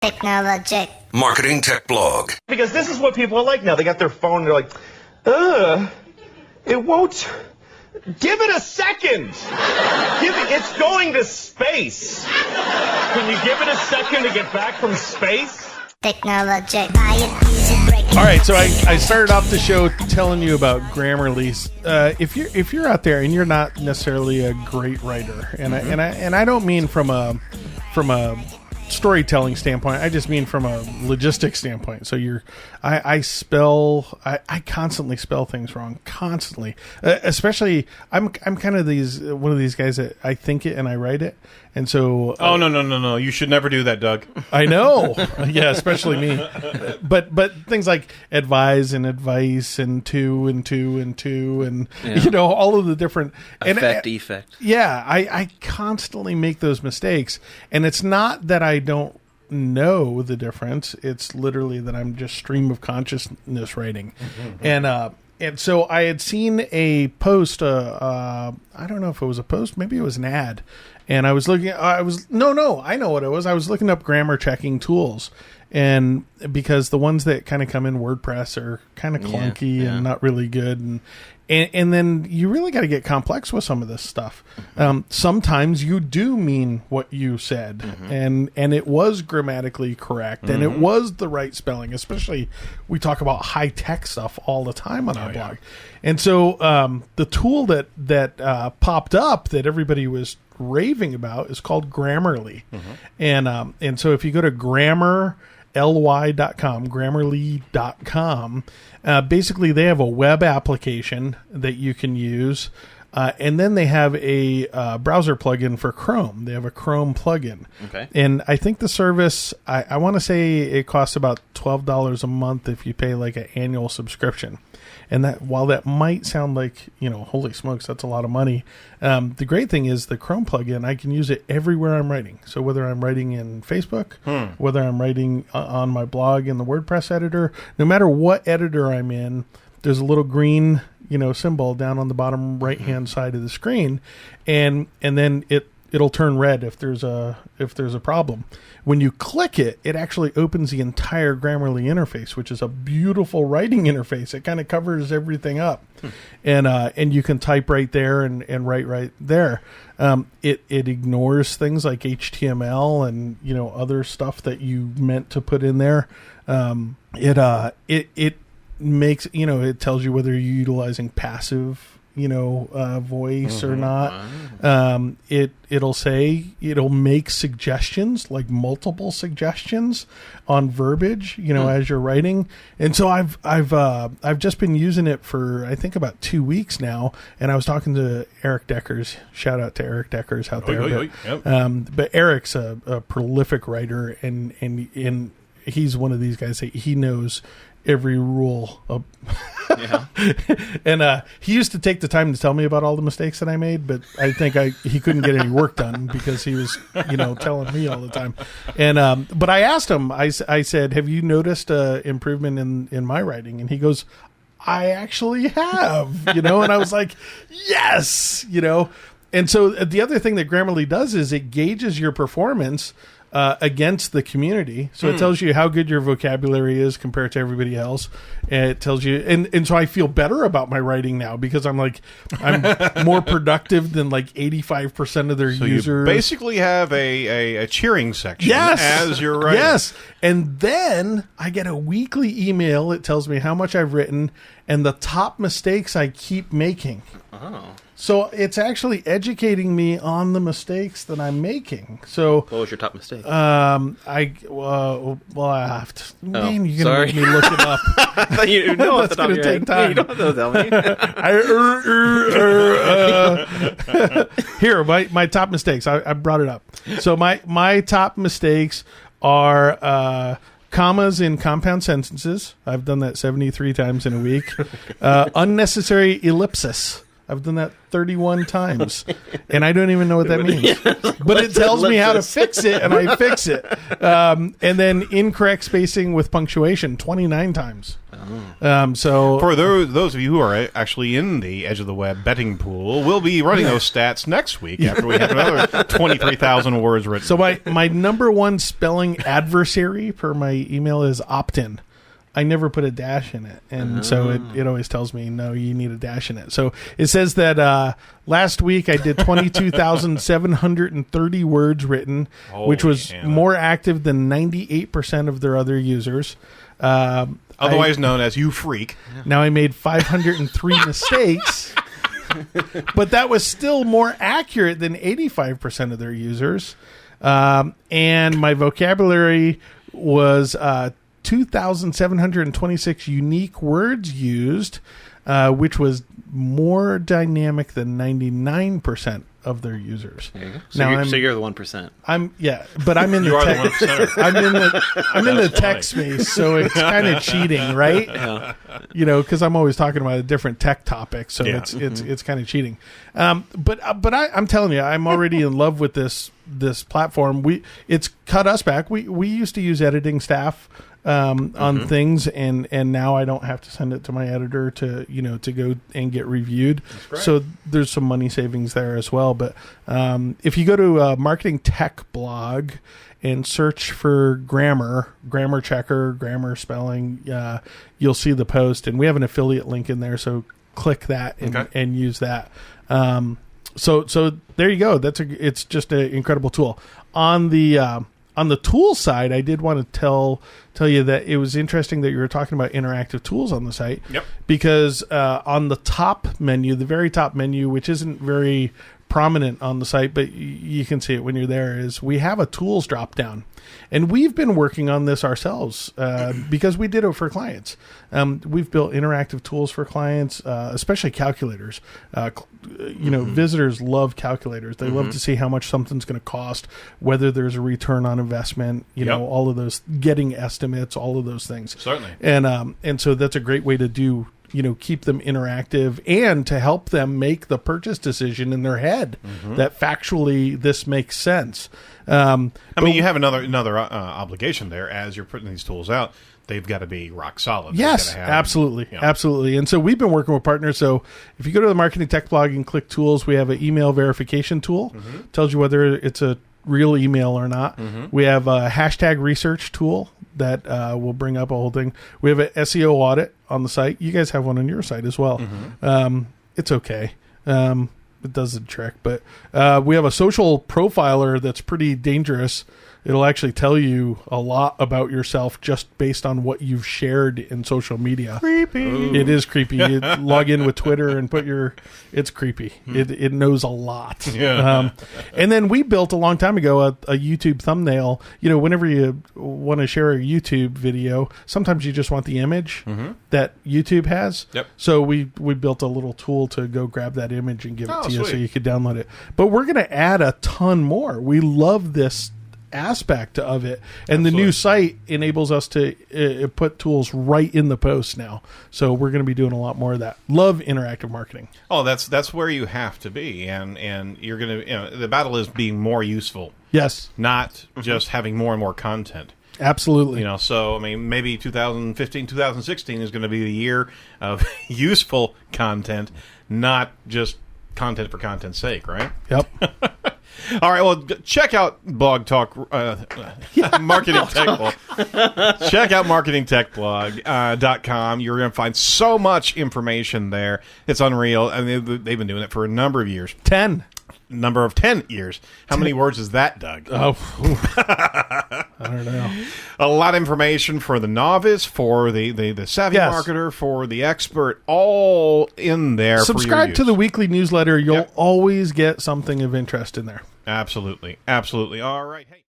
Technologic. Marketing Tech Blog. Because this is what people are like now. They got their phone and they're like, it won't. Give it a second. It's going to space. Can you give it a second to get back from space? Technologic. All right, so I started off the show telling you about Grammarly. If you're out there and you're not necessarily a great writer, and I don't mean from a storytelling standpoint, I just mean from a logistics standpoint. So I constantly spell things wrong, constantly. Especially I'm kind of one of these guys that I think it and I write it. And so no, you should never do that, Doug. I know. Yeah, especially me. But things like advise and advice and two and all of the different effect. Yeah, I constantly make those mistakes, and it's not that I don't know the difference. It's literally that I'm just stream of consciousness writing. And so I had seen a post, I don't know if it was a post, maybe it was an ad. And I was looking, I know what it was. I was looking up grammar checking tools. And because the ones that kind of come in WordPress are kind of clunky and not really good. And then you really got to get complex with some of this stuff. Sometimes you do mean what you said, and it was grammatically correct, and it was the right spelling. Especially, we talk about high tech stuff all the time on our blog. And so the tool that popped up that everybody was raving about is called Grammarly, and so if you go to Grammarly.com, basically they have a web application that you can use, and then they have a browser plugin for Chrome. They have a Chrome plugin. Okay. And I think the service, I want to say it costs about $12 a month if you pay like an annual subscription. And that, while that might sound like, holy smokes, that's a lot of money. The great thing is the Chrome plugin, I can use it everywhere I'm writing. So whether I'm writing in Facebook, whether I'm writing on my blog in the WordPress editor, no matter what editor I'm in, there's a little green, symbol down on the bottom right-hand side of the screen. And then it'll turn red if there's a problem. When you click it, it actually opens the entire Grammarly interface, which is a beautiful writing interface. It kind of covers everything up, and you can type right there and write right there. It ignores things like HTML and other stuff that you meant to put in there. It makes it tells you whether you're utilizing passive voice or not. It'll make suggestions, like multiple suggestions on verbiage, as you're writing. And so I've just been using it for I think about 2 weeks now. And I was talking to Eric Deckers. Shout out to Eric Deckers out there. But Eric's a prolific writer, and he's one of these guys that he knows every rule of and he used to take the time to tell me about all the mistakes that I made, but I think he couldn't get any work done because he was telling me all the time. And but I asked him, I said, have you noticed improvement in my writing? And he goes, I actually have, and I was like, yes, and so the other thing that Grammarly does is it gauges your performance against the community. So it tells you how good your vocabulary is compared to everybody else. And it tells you, and so I feel better about my writing now because I'm more productive than like 85% of their users. You basically have a cheering section as you're writing. Yes. And then I get a weekly email. It tells me how much I've written and the top mistakes I keep making. Oh. So it's actually educating me on the mistakes that I'm making. So what was your top mistake? I have to. Man, you're gonna make me look it up. I thought you know that's gonna take time. You don't have to tell me. Here, my top mistakes. I brought it up. So my top mistakes are commas in compound sentences. I've done that 73 times in a week. Unnecessary ellipsis. I've done that 31 times, and I don't even know what that means. But it tells me how to fix it, and I fix it. And then incorrect spacing with punctuation 29 times. So For those of you who are actually in the Edge of the Web betting pool, we'll be running those stats next week after we have another 23,000 words written. So my number one spelling adversary per my email is opt-in. I never put a dash in it, and so it always tells me, no, you need a dash in it. So it says that last week I did 22,730 words written, which was more active than 98% of their other users. Otherwise known as you freak. Now I made 503 mistakes, but that was still more accurate than 85% of their users. And my vocabulary was 2,726 unique words used, which was more dynamic than 99% of their users. There you go. So you're the 1%. But I'm in the You are the tech. 1%er. I'm in the tech space, so it's kind of cheating, right? Because I'm always talking about a different tech topic, so it's kind of cheating. But I'm telling you, I'm already in love with this platform. It's cut us back. We used to use editing staff on things, and now I don't have to send it to my editor to go and get reviewed. So there's some money savings there as well. But if you go to Marketing Tech Blog and search for grammar checker, grammar spelling, you'll see the post, and we have an affiliate link in there. So click that and use that. So there you go. It's just an incredible tool. On the tool side, I did want to tell you that it was interesting that you were talking about interactive tools on the site. Yep. Because on the top menu, the very top menu, which isn't very prominent on the site, but you can see it when you're there, is we have a tools drop down. And we've been working on this ourselves because we did it for clients. We've built interactive tools for clients, especially calculators. Visitors love calculators. They love to see how much something's going to cost, whether there's a return on investment, all of those, getting estimates, all of those things. Certainly. And so that's a great way to do, keep them interactive and to help them make the purchase decision in their head that factually this makes sense. I mean, you have another obligation there as you're putting these tools out. They've got to be rock solid. Yes, absolutely. Absolutely. And so we've been working with partners. So if you go to the Marketing Tech blog and click tools, we have an email verification tool. Tells you whether it's a real email or not. We have a hashtag research tool that will bring up a whole thing. We have an SEO audit on the site. You guys have one on your site as well. It's okay. It does the trick. But we have a social profiler that's pretty dangerous. It'll actually tell you a lot about yourself just based on what you've shared in social media. Creepy. It is creepy. You log in with Twitter and it's creepy. It knows a lot. Yeah. And then we built a long time ago a YouTube thumbnail. Whenever you want to share a YouTube video, sometimes you just want the image that YouTube has. Yep. So we built a little tool to go grab that image and give it to you so sweet. you could download it. But we're going to add a ton more. We love this aspect of it, and the new site enables us to put tools right in the post now, so we're going to be doing a lot more of that. Love interactive marketing. That's where you have to be, and you're going to the battle is being more useful, not just having more and more content. Absolutely. So I mean, maybe 2015 2016 is going to be the year of useful content, not just content for content's sake, right? Yep. All right, well, check out Blog Talk, Marketing Tech Blog. Check out marketingtechblog.com. You're going to find so much information there. It's unreal. I mean, they've been doing it for a number of years. 10 years. How many words is that, Doug? Oh, I don't know. A lot of information for the novice, for the savvy marketer, for the expert, all in there. Subscribe to the weekly newsletter. You'll always get something of interest in there. Absolutely. Absolutely. All right. Hey.